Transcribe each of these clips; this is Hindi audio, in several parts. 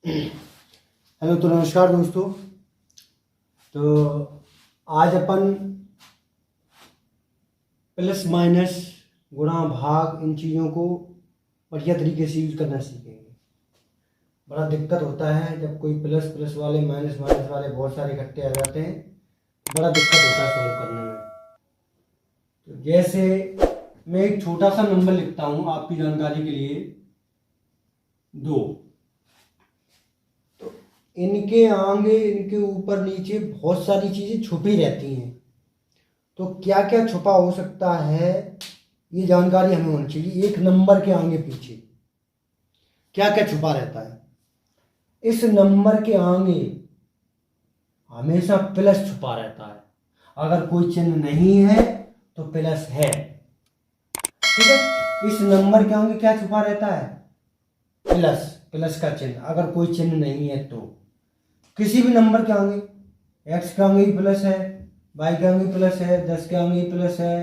हेलो, तो नमस्कार दोस्तों। तो आज अपन प्लस माइनस गुणा भाग इन चीज़ों को बढ़िया तरीके से यूज करना सीखेंगे। बड़ा दिक्कत होता है जब कोई प्लस प्लस वाले माइनस माइनस वाले बहुत सारे इकट्ठे आ जाते हैं, बड़ा दिक्कत होता है सॉल्व करने में। तो जैसे मैं एक छोटा सा नंबर लिखता हूँ आपकी जानकारी के लिए, 2। इनके आगे इनके ऊपर नीचे बहुत सारी चीज़ें छुपी रहती हैं। तो क्या क्या छुपा हो सकता है ये जानकारी हमें होनी चाहिए। एक नंबर के आगे पीछे क्या क्या छुपा रहता है। इस नंबर के आगे हमेशा प्लस छुपा रहता है। अगर कोई चिन्ह नहीं है तो प्लस है, ठीक है। इस नंबर के आगे क्या छुपा रहता है? प्लस, प्लस का चिन्ह। अगर कोई चिन्ह नहीं है तो किसी भी नंबर के आगे, एक्स के आगे ही प्लस है, वाई के आगे प्लस है, 10 के आगे प्लस है,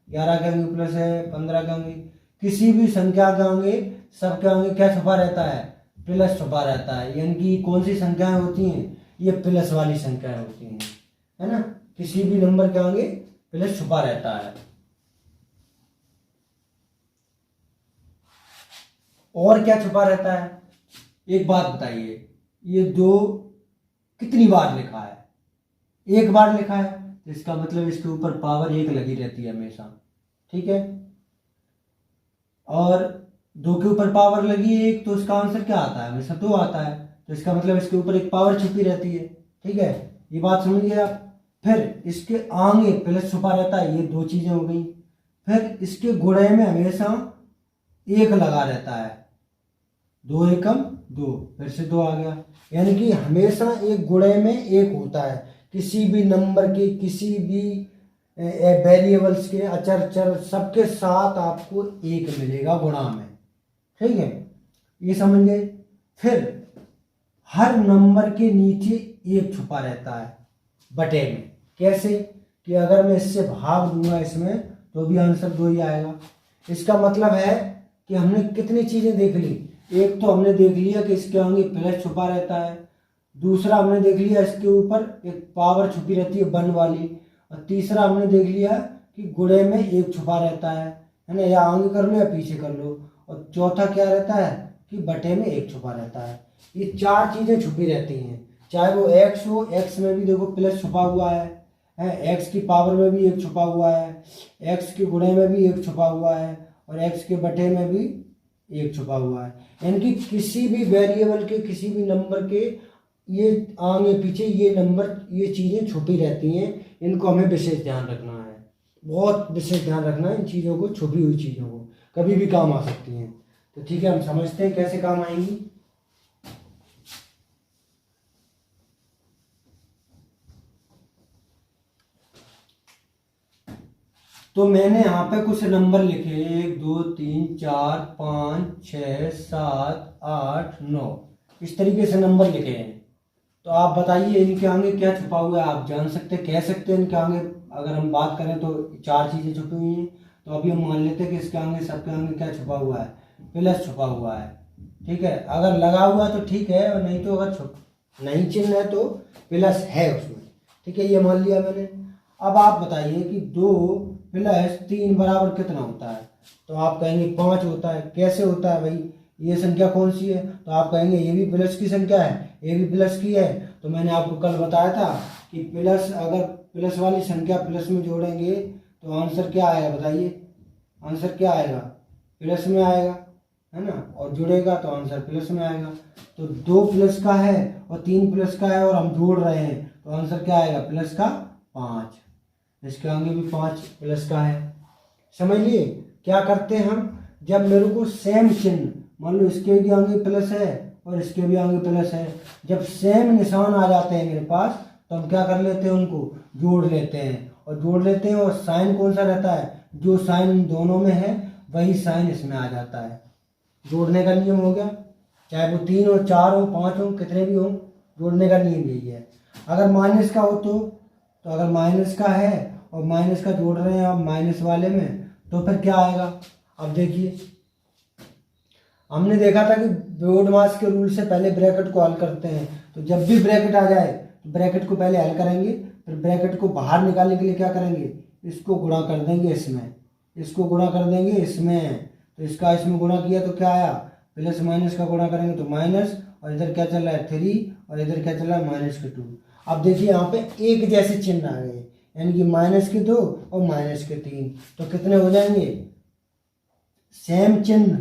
11 के आगे प्लस है, 15 के आगे, किसी भी संख्या के आगे, सबके आगे क्या छुपा रहता है? प्लस छुपा रहता है। यानी कि कौन सी संख्याएं होती हैं? ये प्लस वाली संख्याएं होती हैं, है ना। किसी भी नंबर के आगे प्लस छुपा रहता है। और क्या छुपा रहता है? एक बात बताइए, ये 2 कितनी बार लिखा है? एक बार लिखा है, तो इसका मतलब इसके ऊपर पावर 1 लगी रहती है हमेशा, ठीक है। और 2 के ऊपर पावर लगी है 1, तो इसका आंसर क्या आता है? हमेशा 2 आता है। तो इसका मतलब इसके ऊपर एक पावर छुपी रहती है, ठीक है। ये बात समझिए आप। फिर इसके आगे प्लस छुपा रहता है, ये 2 चीजें हो गई। फिर इसके गुणे में हमेशा 1 लगा रहता है, 2 एकम 2, फिर से 2 आ गया। यानी कि हमेशा एक गुणे में 1 होता है। किसी भी नंबर के, किसी भी वेरिएबल्स के, अचर चर सबके साथ आपको 1 मिलेगा गुणा में, ठीक है। ये समझ गए। फिर हर नंबर के नीचे 1 छुपा रहता है बटे में। कैसे? कि अगर मैं इससे भाग दूंगा इसमें तो भी आंसर 2 ही आएगा। इसका मतलब है कि हमने कितनी चीजें देख ली। एक तो हमने देख लिया कि इसके आगे प्लस छुपा रहता है, दूसरा हमने देख लिया इसके ऊपर एक पावर छुपी रहती है 1 वाली, और तीसरा हमने देख लिया कि गुणे में 1 छुपा रहता है ना। या आगे कर लो या पीछे कर लो। और चौथा क्या रहता है? कि बटे में 1 छुपा रहता है। ये 4 चीजें छुपी रहती हैं। चाहे वो एक्स हो, एक्स में भी देखो प्लस छुपा हुआ है, एक्स की पावर में भी 1 छुपा हुआ है, एक्स के गुणे में भी 1 छुपा हुआ है, और एक्स के बटे में भी 1 छुपा हुआ है। यानी कि किसी भी वेरिएबल के, किसी भी नंबर के ये आगे पीछे ये नंबर, ये चीज़ें छुपी रहती हैं। इनको हमें विशेष ध्यान रखना है, बहुत विशेष ध्यान रखना है इन चीज़ों को। छुपी हुई चीज़ों को कभी भी काम आ सकती हैं। तो ठीक है, हम समझते हैं कैसे काम आएंगी। तो मैंने यहाँ पे कुछ नंबर लिखे, 1 2 3 4 5 6 7 8 9, इस तरीके से नंबर लिखे हैं। तो आप बताइए इनके आगे क्या छुपा हुआ है। आप जान सकते, कह सकते हैं इनके आगे। अगर हम बात करें तो 4 चीजें छुपी हुई हैं। तो अभी हम मान लेते हैं कि इसके आगे, सबके आगे क्या छुपा हुआ है? प्लस छुपा हुआ है, ठीक है। अगर लगा हुआ है तो ठीक है, और नहीं तो अगर नहीं चिन्ह है तो प्लस है उसमें, ठीक है। ये मान लिया मैंने। अब आप बताइए कि 2 प्लस 3 बराबर कितना होता है? तो आप कहेंगे 5 होता है। कैसे होता है भाई? ये संख्या कौन सी है? तो आप कहेंगे ये भी प्लस की संख्या है, ये भी प्लस की है। तो मैंने आपको कल बताया था कि प्लस, अगर प्लस वाली संख्या प्लस में जोड़ेंगे तो आंसर क्या आएगा? बताइए आंसर क्या आएगा? प्लस में आएगा, है ना। और जुड़ेगा तो आंसर प्लस में आएगा। तो 2 प्लस का है और 3 प्लस का है और हम जोड़ रहे हैं, तो आंसर क्या आएगा? प्लस का 5। इसके आगे भी 5 प्लस का है। समझ लिए क्या करते हैं हम? जब मेरे को सेम चिन्ह, मान लो इसके भी आगे प्लस है और इसके भी आगे प्लस है, जब सेम निशान आ जाते हैं मेरे पास, तो हम क्या कर लेते हैं? उनको जोड़ लेते हैं। और जोड़ लेते हैं, और साइन कौन सा रहता है? जो साइन दोनों में है वही साइन इसमें आ जाता है। जोड़ने का नियम हो गया। चाहे वो 3 हो, 4 हो, 5 हो, कितने भी हो, जोड़ने का नियम यही है। अगर माइनस का हो तो अगर माइनस का है और माइनस का जोड़ रहे हैं आप माइनस वाले में, तो फिर क्या आएगा? अब देखिए, हमने देखा था कि ब्रोडमास के रूल से पहले ब्रैकेट को हल करते हैं, तो जब भी ब्रैकेट आ जाए तो ब्रैकेट को पहले हल करेंगे, फिर ब्रैकेट को बाहर निकालने के लिए क्या करेंगे, इसको गुणा कर देंगे इसमें, इसको गुणा कर देंगे इसमें, तो इसका इसमें गुणा किया तो क्या आया, प्लस माइनस का गुणा करेंगे तो माइनस, और इधर क्या चल रहा है 3, और इधर क्या चल रहा है -2। अब देखिए यहाँ पे एक जैसे चिन्ह आ गए, यानी कि -2 और -3, तो कितने हो जाएंगे, सेम चिन्ह।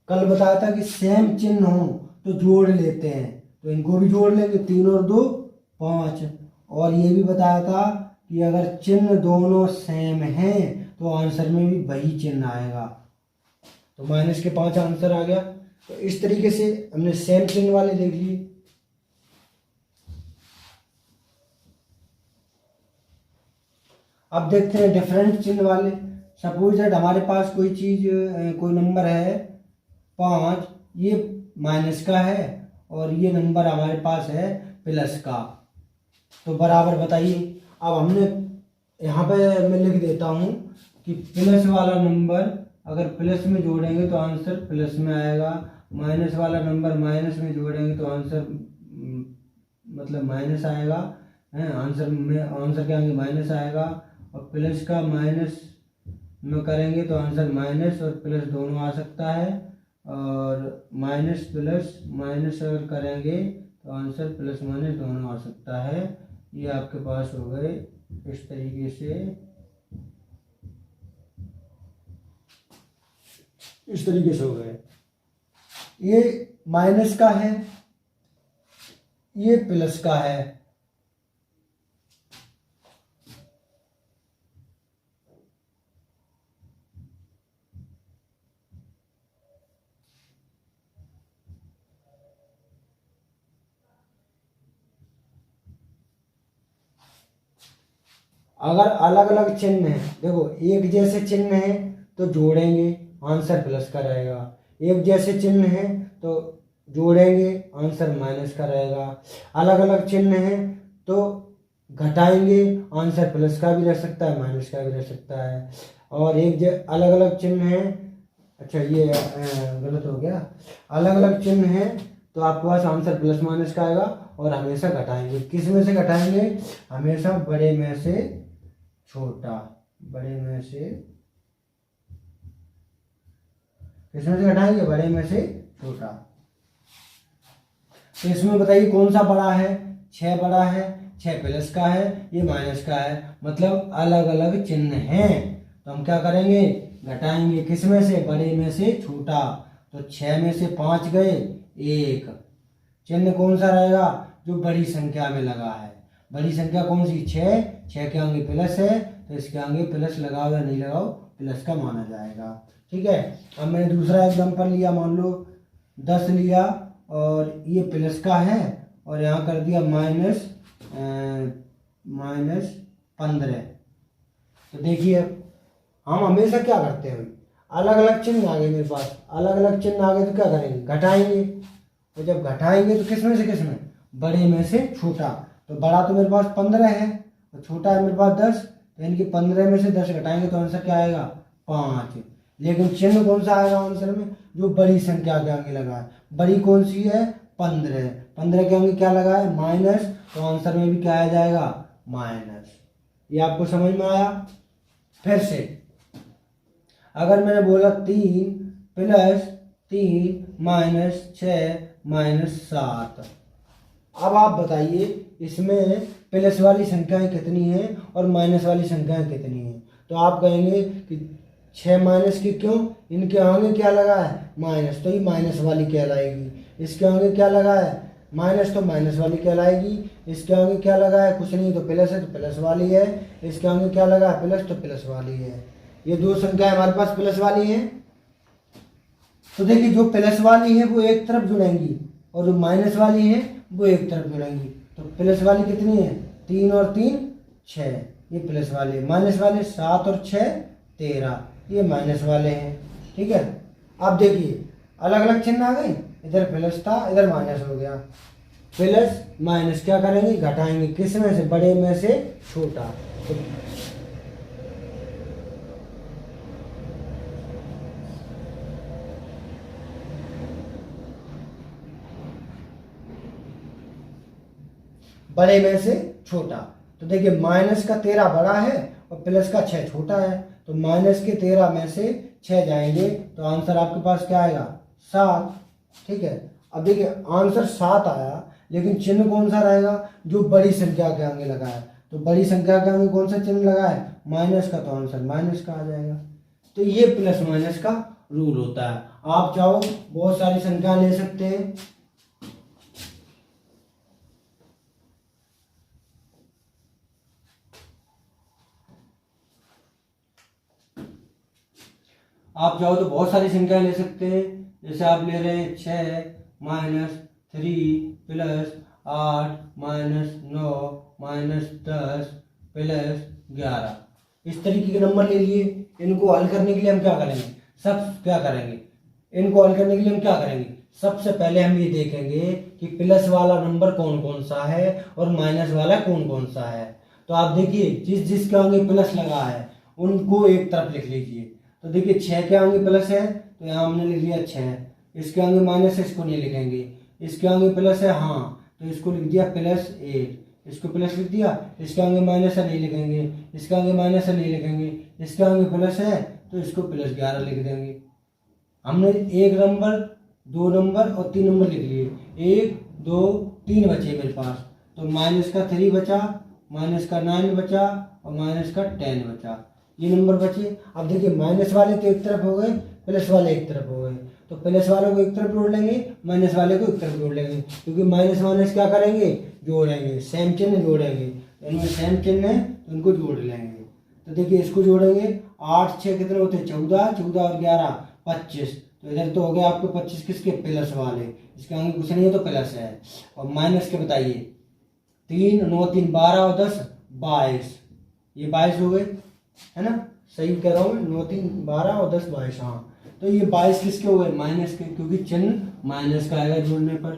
कल बताया था कि सेम चिन्ह हो तो जोड़ लेते हैं, तो इनको भी जोड़ लेंगे, 3 और 2 5। और ये भी बताया था कि अगर चिन्ह दोनों सेम हैं तो आंसर में भी वही चिन्ह आएगा, तो -5 आंसर आ गया। तो इस तरीके से हमने सेम चिन्ह वाले देख लिए। अब देखते हैं डिफरेंट चिन्ह वाले। सपोज दैट हमारे पास कोई चीज, कोई नंबर है 5, ये माइनस का है और ये नंबर हमारे पास है प्लस का, तो बराबर बताइए। अब हमने यहाँ पे मैं लिख देता हूँ कि प्लस वाला नंबर अगर प्लस में जोड़ेंगे तो आंसर प्लस में आएगा, माइनस वाला नंबर माइनस में जोड़ेंगे तो आंसर मतलब माइनस आएगा, है आंसर में, आंसर क्या आएंगे माइनस आएगा, और प्लस का माइनस में करेंगे तो आंसर माइनस और प्लस दोनों आ सकता है, और माइनस प्लस माइनस अगर करेंगे तो आंसर प्लस माइनस दोनों आ सकता है। ये आपके पास हो गए इस तरीके से, इस तरीके से हो गए। ये माइनस का है, ये प्लस का है। अगर अलग अलग चिन्ह है, देखो एक जैसे चिन्ह है तो जोड़ेंगे आंसर प्लस का रहेगा, एक जैसे चिन्ह है तो जोड़ेंगे आंसर माइनस का रहेगा, अलग अलग चिन्ह है तो घटाएंगे आंसर प्लस का भी रह सकता है माइनस का भी रह सकता है, और अलग अलग चिन्ह है, अच्छा ये गलत हो गया, अलग अलग चिन्ह है तो आपके पास आंसर प्लस माइनस का आएगा, और हमेशा घटाएंगे, किस में से घटाएंगे, हमेशा बड़े में से छोटा, बड़े में से, किसमें से घटाएंगे, बड़े में से छोटा। तो इसमें बताइए कौन सा बड़ा है, 6 बड़ा है, 6 प्लस का है, ये माइनस का है, मतलब अलग अलग चिन्ह हैं, तो हम क्या करेंगे, घटाएंगे, किसमें से, बड़े में से छोटा, तो 6 में से 5 गए 1, चिन्ह कौन सा रहेगा, जो बड़ी संख्या में लगा है, बड़ी संख्या कौन सी, 6 के आगे प्लस है तो इसके आगे प्लस लगाओ या नहीं लगाओ प्लस का माना जाएगा, ठीक है। अब मैंने दूसरा एग्जांपल लिया, मान लो 10 लिया और ये प्लस का है और यहाँ कर दिया -15, तो देखिए हम हमेशा क्या करते हैं, अलग अलग चिन्ह आ गए मेरे पास, अलग अलग चिन्ह आ गए तो क्या करेंगे, घटाएंगे, तो जब घटाएंगे तो किसमें से किसमें, बड़े में से छोटा, तो बड़ा तो मेरे पास 15 है और छोटा है मेरे पास 10, तो यानी कि 15 में से 10 घटाएंगे तो आंसर क्या आएगा 5, लेकिन चिन्ह कौन सा आएगा आंसर में, जो बड़ी संख्या के आगे लगा है, बड़ी कौन सी है 15, 15 के आगे क्या लगा है माइनस, तो आंसर में भी क्या आ जाएगा माइनस। ये आपको समझ में आया। फिर से अगर मैंने बोला 3 + 3 - 6 - 7, अब आप बताइए इसमें प्लस वाली संख्याएं कितनी हैं और माइनस वाली संख्याएं कितनी हैं, तो आप कहेंगे कि 6 माइनस की क्यों, इनके आगे क्या लगा है माइनस, तो ये माइनस वाली कहलाएगी, इसके आगे क्या लगा है माइनस, तो माइनस वाली कहलाएगी, इसके आगे क्या लगा है कुछ नहीं तो प्लस है तो प्लस वाली है, इसके आगे क्या लगा है प्लस तो प्लस वाली है। ये दो संख्याएं हमारे पास प्लस वाली हैं, तो देखिए जो प्लस वाली है वो एक तरफ जुड़ेंगी और जो माइनस वाली है वो एक तरफ जुड़ेंगी, तो प्लस वाली कितनी है 3 और 3 6, ये प्लस वाले, माइनस वाले 7 और 6 13, ये माइनस वाले हैं, ठीक है। अब देखिए अलग अलग चिन्ह आ गए, इधर प्लस था इधर माइनस हो गया, प्लस माइनस क्या करेंगे घटाएंगे, किस में से, बड़े में से छोटा, तो बड़े में से छोटा। तो देखिए माइनस का 13 बड़ा है और प्लस का 6 छोटा है, तो माइनस के 13 में से 6 जाएंगे तो आंसर आपके पास क्या आएगा 7। ठीक है, अब देखिए आंसर 7 आया, लेकिन चिन्ह कौन सा रहेगा, जो बड़ी संख्या के आगे लगा है। तो बड़ी संख्या के आगे कौन सा चिन्ह लगा है, माइनस का, तो आंसर माइनस का आ जाएगा। तो ये प्लस माइनस का रूल होता है। आप चाहो बहुत सारी संख्या ले सकते हैं। आप चाहो तो बहुत सारी संख्या ले सकते हैं, जैसे आप ले रहे हैं 6 minus 3 plus 8 minus 9 minus 10 plus 11, इस तरीके के नंबर ले लिए। इनको हल करने के लिए हम क्या करेंगे, इनको हल करने के लिए हम क्या करेंगे, सबसे पहले हम ये देखेंगे कि प्लस वाला नंबर कौन कौन सा है और माइनस वाला कौन कौन सा है। तो आप देखिए जिसके आगे प्लस लगा है उनको एक तरफ लिख लीजिए। तो देखिए 6 के आगे प्लस है तो यहाँ हमने लिख लिया 6, इसके आगे माइनस है इसको नहीं लिखेंगे, इसके आगे प्लस है हाँ तो इसको लिख दिया +8, इसको प्लस लिख दिया, इसके आगे माइनस है नहीं लिखेंगे, इसके आगे माइनस है नहीं लिखेंगे, इसके आगे प्लस है तो इसको +11 लिख देंगे। हमने 1 नंबर 2 नंबर और 3 नंबर लिख लिए, 1 2 3 बचे मेरे पास। तो माइनस का 3 बचा, माइनस का 9 बचा और माइनस का 10 बचा, ये नंबर बचे। अब देखिए माइनस वाले तो एक तरफ हो गए, प्लस वाले एक तरफ हो गए। तो प्लस वाले को एक तरफ जोड़ लेंगे, माइनस वाले को एक तरफ जोड़ लेंगे, क्योंकि माइनस माइनस क्या करेंगे, जोड़ेंगे, सेम चिन्ह जोड़ेंगे। तो इनमें सेम चिन्ह है तो इनको जोड़ लेंगे। तो देखिए इसको जोड़ेंगे, 8 6 कितने होते हैं 14, 14 और 11 25। तो इधर तो हो गया आपको 25 किसके, प्लस वाले, इसके आगे कुछ नहीं है तो प्लस है। और माइनस के बताइए, 3 9 3 12 और 10 22, ये 22 हो गए, है ना, सही कह रहा हूँ मैं, 9 3 12 और 10 22। हाँ तो ये 22 किसके हो गए, माइनस के, क्योंकि चिन्ह माइनस का आएगा जोड़ने पर,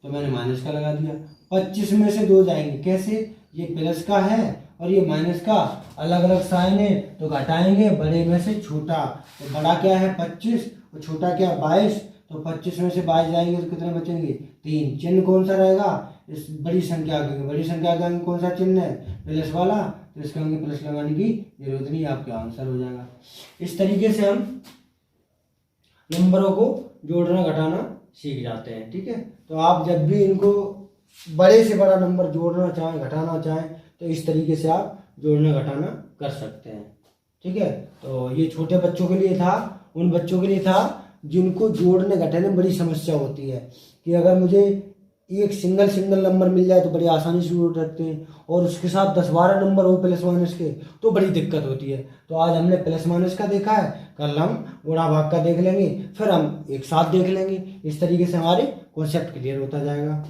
तो मैंने माइनस का लगा दिया। 25 में से 2 जाएंगे, कैसे, ये प्लस का है और ये माइनस का, अलग अलग साइन है तो घटाएंगे, बड़े में से छोटा। तो बड़ा क्या है 25 और छोटा क्या है 22, तो 25 में से 22 जाएंगे तो कितने बचेंगे 3। चिन्ह कौन सा रहेगा, इस बड़ी संख्या के, बड़ी संख्या का कौन सा चिन्ह है, प्लस वाला, तो इसके आगे प्लस लगाने की जरूरत नहीं, आपका आंसर हो जाएगा। इस तरीके से हम नंबरों को जोड़ना घटाना सीख जाते हैं। ठीक है, तो आप जब भी इनको बड़े से बड़ा नंबर जोड़ना चाहें, घटाना चाहें, तो इस तरीके से आप जोड़ना घटाना कर सकते हैं। ठीक है, तो ये छोटे बच्चों के लिए था, उन बच्चों के लिए था जिनको जोड़ने घटाने में बड़ी समस्या होती है, कि अगर मुझे एक सिंगल नंबर मिल जाए तो बड़ी आसानी से जोड़ सकते हैं, और उसके साथ 10 12 नंबर हो प्लस माइनस के तो बड़ी दिक्कत होती है। तो आज हमने प्लस माइनस का देखा है, कल हम गुणा भाग का देख लेंगे, फिर हम एक साथ देख लेंगे। इस तरीके से हमारे कॉन्सेप्ट क्लियर होता जाएगा।